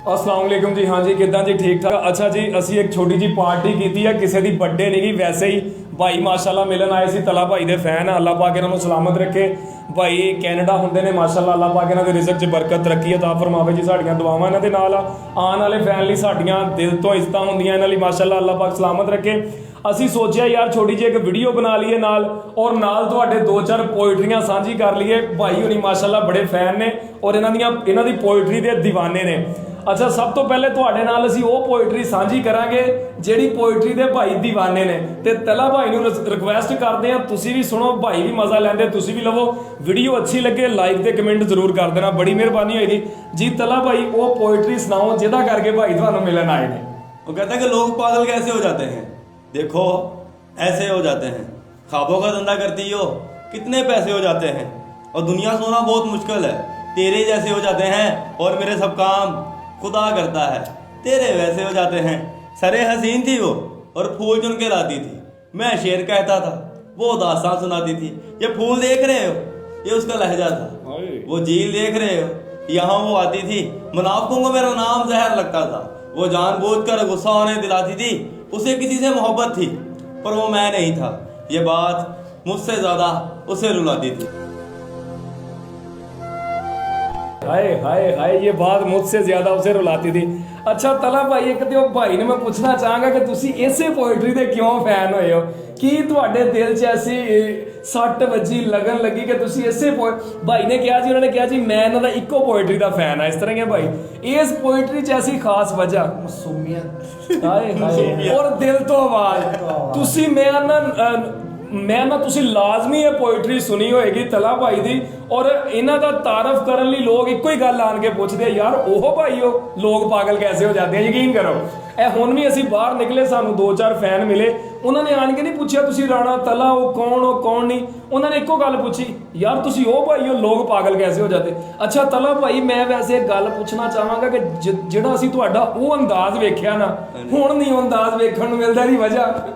अस्सलाम वालेकुम जी। हाँ जी, किदा जी? ठीक ठाक। अच्छा जी, असी एक छोटी जी पार्टी की है, किसी की बर्थडे नहीं गई, वैसे ही भाई माशाल्लाह मिलन आए सी। तला भाई दे फैन है, अल्लाह पाक इन्हों सलामत रखे। भाई कैनेडा होंगे ने माशाल्लाह, अल्लाह पाक इन्हों के रिज़्क च बरकत तरक्की अता फरमावे जी। साडियां दुआवां इन्हां दे नाल आने वाले फैन लई साडियां दिल तो इज्जतां होंदियां इन्हां लई माशाल्लाह, अल्लाह पाक सलामत रखे। ਅਸੀਂ सोचा यार छोटी जी एक वीडियो बना लीए नाल, और नाल तुहाडे दो चार पोइट्रियां साझी कर लीए। भाई होनी माशाल्लाह बड़े फैन ने और इन्हां दी पोइट्री दे दीवाने ने। अच्छा, सब तो पहले तुहाडे नाल असीं वो पोइट्री साझी करांगे जिहड़ी पोइट्री दे भाई दीवाने ने। ते तला भाई नूं रिक्वेस्ट करदे आ, तुसीं भी सुनो, भाई भी मज़ा लैंदे, तुसीं भी लवो। वीडियो अच्छी लगे लाइक ते कमेंट जरूर कर देना, बड़ी मेहरबानी होएगी जी। तला भाई वो पोइट्री सुनाओ जिहदा करके भाई तुहानूं मिलन आए ने। वो कहते हैं कि लोग पागल कैसे हो जाते हैं, देखो ऐसे हो जाते हैं। ख्वाबों का धंधा करती हो, कितने पैसे हो जाते हैं। और दुनिया सोना बहुत मुश्किल है, तेरे जैसे हो जाते हैं। और मेरे सब काम खुदा करता है, तेरे वैसे हो जाते हैं। सरे हसीन थी वो और फूल चुन के लाती थी, मैं शेर कहता था, वो दास्तान सुनाती थी। ये फूल देख रहे हो, ये उसका लहजा था। वो झील देख रहे हो, यहाँ वो आती थी। मुनाफिकों को मेरा नाम जहर लगता था, वो जानबूझकर गुस्सा होने दिलाती थी। उसे किसी से मोहब्बत थी पर वो मैं नहीं था, ये बात मुझसे ज्यादा उसे रुलाती थी। हाय हाय हाय, ये बात मुझसे ज्यादा उसे रुलाती थी। अच्छा तला भाई, एक तो भाई ने मैं पूछना चाहांगा कि तुसी इसे पोइट्री दे क्यों फैन होए हो? की तुहाडे दिल च ऐसी सट वजी लगन लगी कि तुसी इसे भाई ने कहा जी, उन्होंने कहा जी मैं इन्हां दा इक्को पोइट्री दा फैन है, इस तरह के भाई इस पोइट्री च ऐसी खास वजह मासूमियत। हाय हाय, और दिल तो आवाज तुसी मैं ना तुसी लाजमी है पोइट्री सुनी होएगी तला भाई दी। और इन्हां दा तारफ करन लई लोग इक्को ही गल आन के पुछदे आ, यार ओहो भाई हो लोग पागल कैसे हो जाते हैं। यकीन करो ए हुण भी असीं बाहर निकले, सानू दो चार फैन मिले, उन्होंने आन के नहीं पूछा तुसी राणा तला हो कौन नहीं, उन्होंने इक्को गल पूछी, यार तुसी ओ भाई हो लोग पागल कैसे हो जाते। अच्छा तला भाई, मैं वैसे एक गल पूछना चाहांगा कि जिहड़ा असीं तुहाडा वो अंदाज वेखिया ना, हुण नहीं अंदाज वेखण नूं मिलदा, दी वजह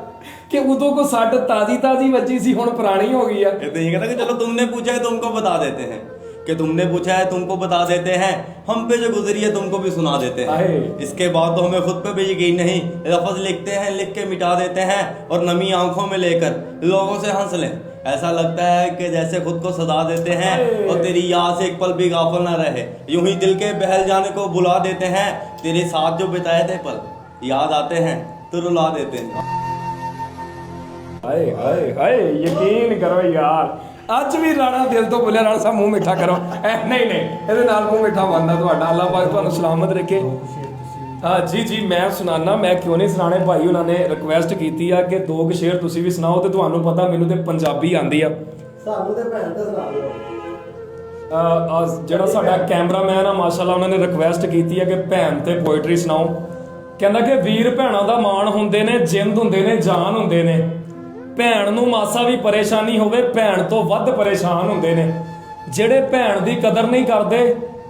कि उदों को सट ताजी वजी सी, हुण पुरानी हो गई है। ये तो ये कहता कि चलो तुमने पूछा है तुमको बता देते हैं, कि तुमने पूछा है तुमको बता देते हैं, हम पे जो गुजरी है तुमको भी सुना देते हैं। इसके बाद तो हमें खुद पे भी यकीन नहीं, लफ्ज लिखते हैं लिख के मिटा देते हैं, और नमी आंखों में लेकर लोगों से हंस लें। ऐसा लगता है कि जैसे खुद को सदा देते हैं, और तेरी याद से एक पल भी गाफिल ना रहे। यूं ही दिल के बहल जाने को बुला देते हैं, तेरे साथ जो बिताए थे पल याद आते हैं तो रुला देते हैं। हाय हाय हाय, यकीन करो यार, अज भी राणा दिल तो बोलिया, राणा साहब मुंह मिठा करो। नहीं ਇਹਦੇ ਨਾਲ मुंह मिठा बनता ਤੁਹਾਡਾ, अल्लाह पाक ਤੁਹਾਨੂੰ सलामत रखे। हाँ जी जी, मैं सुनाना, मैं क्यों नहीं सुनाने। भाई उन्होंने रिक्वेस्ट की है कि दो शेर तुसी भी सुनाओ, तो ਤੁਹਾਨੂੰ पता मैनू तो पंजाबी आंदी आ। ਸਾਨੂੰ ਤੇ ਭੈਣ ਤੇ ਸੁਣਾ ਦਿਓ। ਜਿਹੜਾ ਸਾਡਾ ਕੈਮਰਾਮੈਨ ਆ ਮਾਸ਼ਾਅੱਲਾ, ਉਹਨਾਂ ਨੇ ਰਿਕਵੈਸਟ ਕੀਤੀ ਹੈ ਕਿ ਭੈਣ ਤੇ ਪੋਇਟਰੀ ਸੁਣਾਓ। ਕਹਿੰਦਾ ਕਿ ਵੀਰ ਭੈਣਾਂ ਦਾ ਮਾਣ ਹੁੰਦੇ ਨੇ, ਜਿੰਦ ਹੁੰਦੇ ਨੇ, ਜਾਨ ਹੁੰਦੇ ਨੇ। ਭੈਣ ਨੂੰ ਮਾਸਾ ਵੀ ਪਰੇਸ਼ਾਨੀ ਹੋਵੇ, ਭੈਣ ਤੋਂ ਵੱਧ ਪਰੇਸ਼ਾਨ ਹੁੰਦੇ ਨੇ। ਜਿਹੜੇ ਭੈਣ ਦੀ ਕਦਰ ਨਹੀਂ ਕਰਦੇ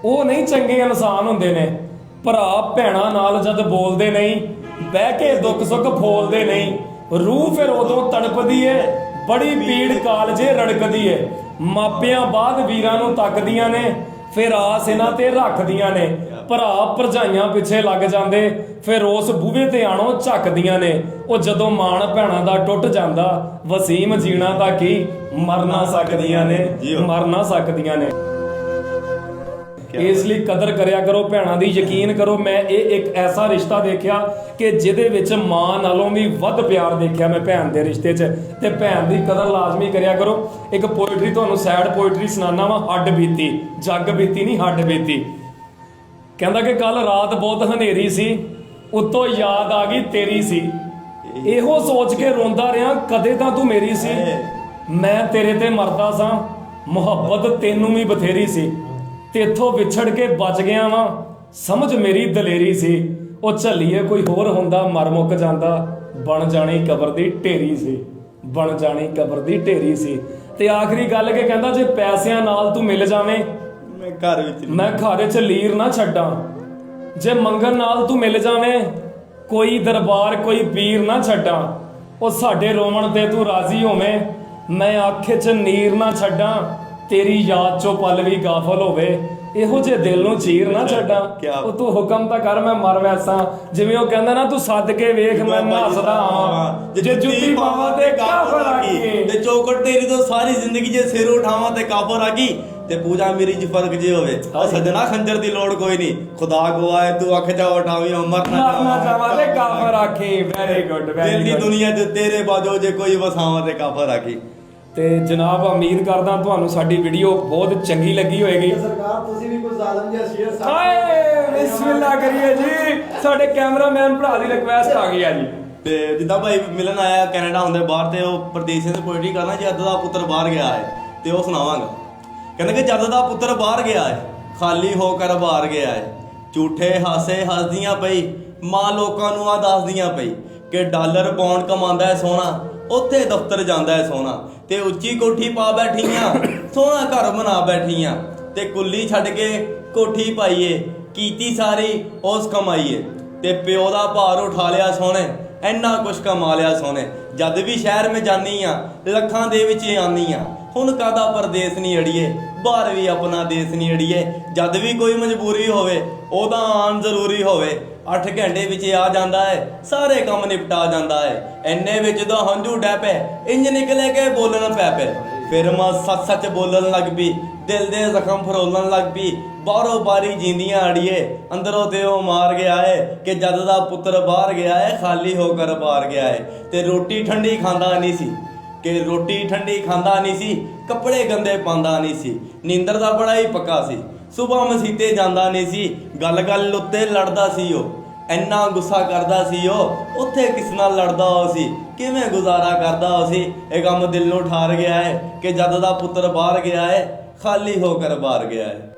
ਉਹ ਨਹੀਂ ਚੰਗੇ ਇਨਸਾਨ ਹੁੰਦੇ ਨੇ। ਭਰਾ ਭੈਣਾਂ ਨਾਲ ਜਦ ਬੋਲਦੇ ਨਹੀਂ, ਬਹਿ ਕੇ ਦੁੱਖ ਸੁੱਖ ਫੋਲਦੇ ਨਹੀਂ, ਰੂਹ ਫਿਰ ਉਦੋਂ ਤੜਪਦੀ ਏ, ਬੜੀ ਪੀੜ ਕਾਲਜੇ ਰੜਕਦੀ ਏ। ਮਾਪਿਆਂ ਬਾਅਦ ਵੀਰਾਂ ਨੂੰ ਤੱਕਦੀਆਂ ਨੇ, ਫਿਰ ਆਸ ਇਹਨਾਂ ਤੇ ਰੱਖਦੀਆਂ ਨੇ। ਭਰਾ ਭਰਜਾਈਆਂ ਪਿੱਛੇ ਲੱਗ ਜਾਂਦੇ, ਫਿਰ ਉਸ ਬੂਹੇ ਤੇ ਆਣੋ ਝੱਕਦੀਆਂ ਨੇ। ਉਹ ਜਦੋਂ ਮਾਣ ਭੈਣਾਂ ਦਾ ਟੁੱਟ ਜਾਂਦਾ, ਵਸੀਮ ਜੀਣਾ ਤਾਂ ਕੀ ਮਰ ਨਾ ਸਕਦੀਆਂ ਨੇ, ਮਰ ਨਾ ਸਕਦੀਆਂ ਨੇ। ਇਸ ਲਈ ਕਦਰ ਕਰਿਆ ਕਰੋ ਭੈਣਾਂ ਦੀ, ਯਕੀਨ ਕਰੋ ਮੈਂ ਇਹ ਇੱਕ ਐਸਾ ਰਿਸ਼ਤਾ ਦੇਖਿਆ ਕਿ ਜਿਹਦੇ ਵਿੱਚ ਮਾਂ ਨਾਲੋਂ ਵੀ ਵੱਧ ਪਿਆਰ ਦੇਖਿਆ ਮੈਂ ਭੈਣ ਦੇ ਰਿਸ਼ਤੇ 'ਚ। ਤੇ ਭੈਣ ਦੀ ਕਦਰ ਲਾਜ਼ਮੀ ਕਰਿਆ ਕਰੋ। ਇੱਕ ਪੋਇਟਰੀ ਤੁਹਾਨੂੰ ਸੈਡ ਪੋਇਟਰੀ ਸੁਣਾਉਣਾ ਵਾ, ਹੱਡ ਬੀਤੀ, ਜੱਗ ਬੀਤੀ ਨਹੀਂ ਹੱਡ ਬੀਤੀ। ਕਹਿੰਦਾ ਕਿ ਕੱਲ ਰਾਤ ਬਹੁਤ ਹਨੇਰੀ ਸੀ, ਉੱਤੋਂ ਯਾਦ ਆ ਗਈ ਤੇਰੀ ਸੀ। ਇਹੋ ਸੋਚ ਕੇ ਰੋਂਦਾ ਰਿਹਾ ਕਦੇ ਤਾਂ ਤੂੰ ਮੇਰੀ ਸੀ। ਮੈਂ ਤੇਰੇ ਤੇ ਮਰਦਾ ਸਾਂ, ਮੁਹੱਬਤ ਤੈਨੂੰ ਵੀ ਬਥੇਰੀ ਸੀ। ਤੇਥੋਂ ਵਿਛੜ ਕੇ ਬਚ ਗਿਆ ਵਾਂ, ਸਮਝ ਮੇਰੀ ਦਲੇਰੀ ਸੀ। ਉਹ ਝੱਲੀਏ ਕੋਈ ਹੋਰ ਹੁੰਦਾ ਮਰ ਮੁੱਕ ਜਾਂਦਾ, ਬਣ ਜਾਣੀ ਕਬਰ ਦੀ ਢੇਰੀ ਸੀ, ਬਣ ਜਾਣੀ ਕਬਰ ਦੀ ਢੇਰੀ ਸੀ। ਤੇ ਆਖਰੀ ਗੱਲ ਕਿ ਕਹਿੰਦਾ ਜੇ ਪੈਸਿਆਂ ਨਾਲ ਤੂੰ ਮਿਲ ਜਾਵੇਂ, ਮੈਂ ਘਰ 'ਚ ਲੀਰ ਨਾ ਛੱਡਾਂ। ਜੇ ਮੰਗਣ ਨਾਲ ਤੂੰ ਮਿਲ ਜਾਵੇਂ, ਕੋਈ ਦਰਬਾਰ ਕੋਈ ਪੀਰ ਨਾ ਛੱਡਾਂ। ਉਹ ਸਾਡੇ ਰੋਵਣ ਤੇ ਤੂੰ ਰਾਜ਼ੀ ਹੋਵੇਂ, ਮੈਂ ਅੱਖ 'ਚ ਨੀਰ ਨਾ ਛੱਡਾਂ। तेरी याद चो पल भी गाफल होवे, ਇਹੋ ਜਿਹੇ ਦਿਲ ਨੂੰ ਚੀਰ ਨਾ ਛੱਡਾਂ ਕਿਆ? ਉਹ ਤੂੰ ਹੁਕਮ ਤਾਂ ਕਰ ਮੈਂ ਮਰ ਵੈਸਾਂ ਜਿਵੇਂ ਉਹ ਕਹਿੰਦਾ ਨਾ ਤੂੰ ਸੱਦ ਕੇ ਵੇਖ ਮੈਂ ਨੱਸਦਾ ਹਾਂ ਜੇ ਜੁੱਤੀ ਪਾਵਾਂ ਤੇ ਕਾਫਰ ਆਗੀ ਤੇ ਚੌਕਟ ਤੇਰੀ ਤੋਂ ਸਾਰੀ ਜ਼ਿੰਦਗੀ ਜੇ ਸਿਰ ਉਠਾਵਾਂ ਤੇ ਕਾਫਰ ਆਗੀ ਤੇ ਪੂਜਾ ਮੇਰੀ ਚ ਫਰਕ ਜੇ ਹੋਵੇ ਉਹ ਸੱਜਣਾ ਖੰਜਰ ਦੀ ਲੋੜ ਕੋਈ ਨਹੀਂ ਖੁਦਾ ਗਵਾਏ ਤੂੰ ਅੱਖ ਜਾ ਉਠਾਵੀਂ ਮਰਨਾ ਚਾਹਾਂ ਤੇ ਕਾਫਰ ਆਖੀ ਵੈਰੀ ਗੁੱਡ ਦਿਲ ਵੈਰੀ ਦੀ ਗੁੱਡ ਦੁਨੀਆ ਤੇ ਤੇਰੇ ਬਾਜੋ ਜੇ ਕੋਈ ਵਸਾਵਾਂ ਤੇ ਕਾਫਰ ਆਗੀ ਤੇ ਜਨਾਬ ਉਮੀਦ ਕਰਦਾ ਤੁਹਾਨੂੰ ਸਾਡੀ ਵੀਡੀਓ ਬਹੁਤ ਚੰਗੀ ਲੱਗੀ ਹੋਏਗੀ ਸਰਕਾਰ ਤੁਸੀਂ ਵੀ ਕੋਈ ਜ਼ਾਲਮ ਜਿਹਾ ਸ਼ੇਰ ਹਾਏ ਬਿਸਮਿਲ੍ਲਾ ਕਰੀਏ ਜੀ ਸਾਡੇ ਕੈਮਰਾਮੈਨ ਭਰਾ ਦੀ ਰਿਕਵੈਸਟ ਆ ਗਈ ਆ ਜੀ ਤੇ ਜਿੱਦਾਂ ਭਾਈ ਮਿਲਣ ਆਇਆ ਕੈਨੇਡਾ ਹੁੰਦੇ ਬਾਹਰ ਤੇ ਉਹ ਪ੍ਰਦੇਸ਼ਾਂ ਦੀ ਪੋਇਟਰੀ ਕਰਨਾ ਜਦ ਦਾ ਪੁੱਤਰ ਬਾਹਰ ਗਿਆ ਹੈ ਤੇ ਉਹ ਸੁਣਾਵਾਂਗਾ ਕਹਿੰਦੇ ਕਿ ਜਦ ਦਾ ਪੁੱਤਰ ਬਾਹਰ ਗਿਆ ਹੈ ਖਾਲੀ ਹੋ ਕਰ ਬਾਹਰ ਗਿਆ ਹੈ ਝੂਠੇ ਹਾਸੇ ਹੱਸਦੀਆਂ ਪਈ ਮਾਂ ਲੋਕਾਂ ਨੂੰ ਆ ਦੱਸਦੀਆਂ ਪਈ ਕਿ ਡਾਲਰ ਪਾਉਂਡ ਕਮਾਉਂਦਾ ਹੈ ਸੋਹਣਾ ਉੱਥੇ ਦਫ਼ਤਰ ਜਾਂਦਾ ਹੈ ਸੋਹਣਾ ਤੇ ਉੱਚੀ ਕੋਠੀ ਪਾ ਬੈਠੀਆਂ ਸੋਹਣਾ ਘਰ ਬਣਾ ਬੈਠੀਆਂ ਤੇ ਕੁੱਲੀ ਛੱਡ ਕੇ ਕੋਠੀ ਪਾਈਏ ਕੀਤੀ ਸਾਰੀ ਉਸ ਕਮਾਈਏ ਤੇ ਪਿਓ ਦਾ ਭਾਰ ਉਠਾ ਲਿਆ ਸੋਹਣੇ ਇੰਨਾ ਕੁਛ ਕਮਾ ਲਿਆ ਸੋਹਣੇ ਜਦ ਵੀ ਸ਼ਹਿਰ ਮੈਂ ਜਾਨੀ ਆ ਲੱਖਾਂ ਦੇ ਵਿੱਚ ਆਨੀ ਆ ਹੁਣ ਕਾਦਾ ਪਰਦੇਸ ਨਹੀਂ ਅੜੀਏ ਬਾਹਰ ਵੀ ਆਪਣਾ ਦੇਸ਼ ਨਹੀਂ ਅੜੀਏ ਜਦ ਵੀ ਕੋਈ ਮਜਬੂਰੀ ਹੋਵੇ ਉਹਦਾ ਆਉਣ ਜ਼ਰੂਰੀ ਹੋਵੇ 8 ਘੰਟੇ ਵਿੱਚ ਆ ਜਾਂਦਾ ਹੈ ਸਾਰੇ ਕੰਮ ਨਿਪਟਾ ਜਾਂਦਾ ਹੈ ਐਨੇ ਵਿੱਚ ਦਾ ਹੰਝੂ ਡੈ ਪੈ ਇੰਜ ਨਿਕਲੇ ਕੇ ਬੋਲਣ ਪੈ ਪੈ ਫਿਰ ਮਾਂ ਸੱਚ ਬੋਲਣ ਲੱਗ ਪਈ ਦਿਲ ਦੇ ਜ਼ਖਮ ਫਰੋਲਣ ਲੱਗ ਪਈ ਬਾਹਰੋਂ ਬਾਰੀ ਜੀਂਦੀਆਂ ਅੜੀਏ ਅੰਦਰੋਂ ਤੇ ਉਹ ਮਾਰ ਗਿਆ ਹੈ ਕਿ ਜਦ ਦਾ ਪੁੱਤਰ ਬਾਹਰ ਗਿਆ ਹੈ ਖਾਲੀ ਹੋ ਕਰ ਬਾਹਰ ਗਿਆ ਹੈ ਤੇ ਰੋਟੀ ਠੰਡੀ ਖਾਂਦਾ ਨਹੀਂ ਸੀ ਕਿ ਰੋਟੀ ਠੰਡੀ ਖਾਂਦਾ ਨਹੀਂ ਸੀ ਕੱਪੜੇ ਗੰਦੇ ਪਾਉਂਦਾ ਨਹੀਂ ਸੀ ਨੀਂਦਰ ਦਾ ਬੜਾ ਹੀ ਪੱਕਾ ਸੀ ਸੁਬਹ ਮਸੀਤੇ ਜਾਂਦਾ ਨਹੀਂ ਸੀ ਗੱਲ ਉੱਤੇ ਲੜਦਾ ਸੀ ਉਹ ਇੰਨਾ ਗੁੱਸਾ ਕਰਦਾ ਸੀ ਉਹ ਉੱਥੇ ਕਿਸ ਨਾਲ ਲੜਦਾ ਹੋ ਸੀ ਕਿਵੇਂ ਗੁਜ਼ਾਰਾ ਕਰਦਾ ਹੋ ਸੀ ਇਹ ਕੰਮ ਦਿਲ ਨੂੰ ਠਾਰ ਗਿਆ ਹੈ ਕਿ ਜਦ ਦਾ ਪੁੱਤਰ ਬਾਹਰ ਗਿਆ ਹੈ ਖਾਲੀ ਹੋ ਕਰ ਬਾਹਰ ਗਿਆ ਹੈ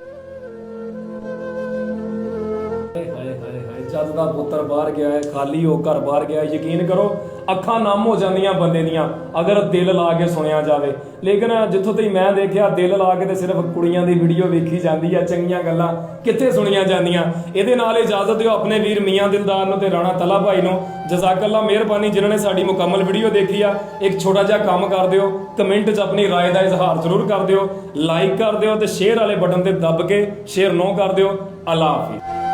ਹਾਏ ਹਾਏ ਹਾਏ ਜਦ ਦਾ ਪੁੱਤਰ ਬਾਹਰ ਗਿਆ ਹੈ ਖਾਲੀ ਹੋ ਘਰ ਬਾਹਰ ਗਿਆ ਯਕੀਨ ਕਰੋ ਅੱਖਾਂ ਨਮ ਹੋ ਜਾਂਦੀਆਂ ਬੰਦੇ ਦੀਆਂ ਅਗਰ ਦਿਲ ਲਾ ਕੇ ਸੁਣਿਆ ਜਾਵੇ ਲੇਕਿਨ ਜਿੱਥੋਂ ਤੱਕ ਮੈਂ ਦੇਖਿਆ ਦਿਲ ਲਾ ਕੇ ਤੇ ਸਿਰਫ ਕੁੜੀਆਂ ਦੀ ਵੀਡੀਓ ਵੇਖੀ ਜਾਂਦੀ ਆ ਚੰਗੀਆਂ ਗੱਲਾਂ ਕਿੱਥੇ ਸੁਣੀਆਂ ਜਾਂਦੀਆਂ ਇਹਦੇ ਨਾਲ ਇਜਾਜ਼ਤ ਦਿਓ ਆਪਣੇ ਵੀਰ ਮੀਆਂ ਦਿਲਦਾਰ ਨੂੰ ਤੇ ਰਾਣਾ ਤਲਾ ਭਾਈ ਨੂੰ ਜਜ਼ਾਕੱਲਾ ਮਿਹਰਬਾਨੀ ਜਿਨ੍ਹਾਂ ਨੇ ਸਾਡੀ ਮੁਕੰਮਲ ਵੀਡੀਓ ਦੇਖੀ ਆ ਇੱਕ ਛੋਟਾ ਜਿਹਾ ਕੰਮ ਕਰ ਦਿਓ ਕਮੈਂਟ 'ਚ ਆਪਣੀ ਰਾਏ ਦਾ ਇਜ਼ਹਾਰ ਜ਼ਰੂਰ ਕਰ ਦਿਓ ਲਾਈਕ ਕਰ ਦਿਓ ਤੇ ਸ਼ੇਅਰ ਵਾਲੇ ਬਟਨ ਤੇ ਦੱਬ ਕੇ ਸ਼ੇਅਰ ਨੋ ਕਰ ਦਿਓ ਅੱਲਾ ਹਾਫਿਜ਼